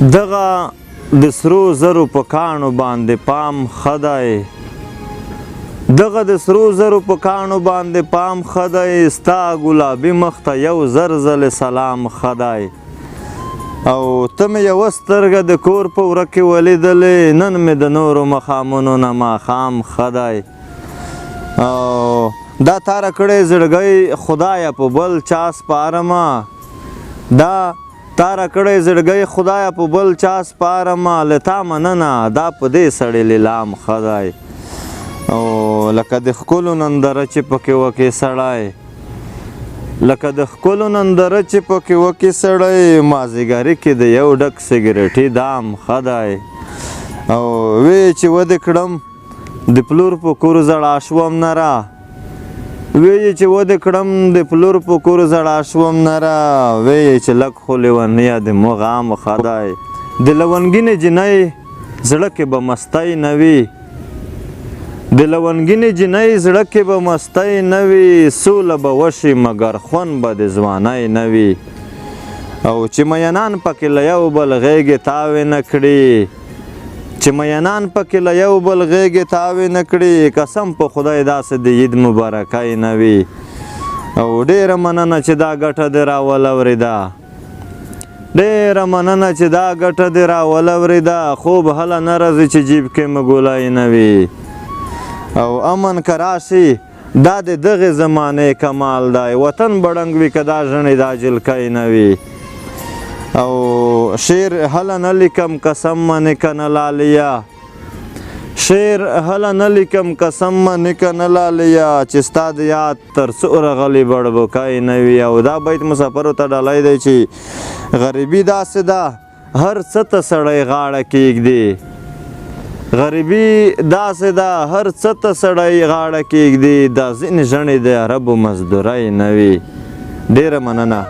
دغه د سرو زرو په کاڼو باندې پام ښه دی، دغه د سرو زرو په کاڼو باندې پام ښه دی، ستا ګلابي مخ ته یو زر ځلې سلام ښه دی. او ته مې یوه سترګه د کور په وره کې ولیدلې، نن مې د نورو مخامونو نه ماښام ښه دی. او دا تاره کړی زړګی خدایه په بل چا سپارمه، دا تاره کړی زړګی خدایه په بل چا سپارمه، له تا مننه دا په دې سړی لیلام ښه دی. او لکه د ښکلو نندره چې پکې وکې سړی، لکه د ښکلو نندره چې پکې وکې سړی، مازدیګري کې د یو ډک سګرټي دام ښه دی. او وی چې ودې کړم د پلور په کور زړه شوم نه را، وی چې ودې کړم د پلور په کور زړه شوم نه را، وی چې لږ خو لیونیه د مغام ښه دی. د لونګینې جنۍ زړه کې به مستی نه وي، د لونګینې جنۍ زړه کې به مستی نه وي، سوله به وشي مګر خوند به د ځوانۍ نه وي. او چې مینان پکې له یو بل غېږې تاوې نه کړي، چې مینان پکې له یو بل غېږې تاوې نه کړي، قسم په خدای داسې د عید مبارکۍ نه وي. او ډېره مننه چې دا ګټه دې راولورېده، ډېره مننه چې دا ګټه دې راولورېده، خوب هله نه راځي چې جیب کې مو ګولۍ نه وي. او امن که راشي دا د دغې زمانې کمال دی، وطن به ړنګ وي که دا ژڼې دا جلکۍ نه وي. او شعر هله نه لیکم قسم منې که نه لاليه، شعر هله نه لیکم قسم منې که نه لاليه، چې ستا د یاد تر څو رغلې بړبوکی نه وي. او دا بیت مسافرو ته ډالۍ دی چې غریبي داسې ده هر څه ته سړی غاړه کږدي، غریبي داسې ده هر څه ته سړی غاړه کږدي، دا ځینې ژڼې د عربو مزدورۍ نه وي. ډېره مننه.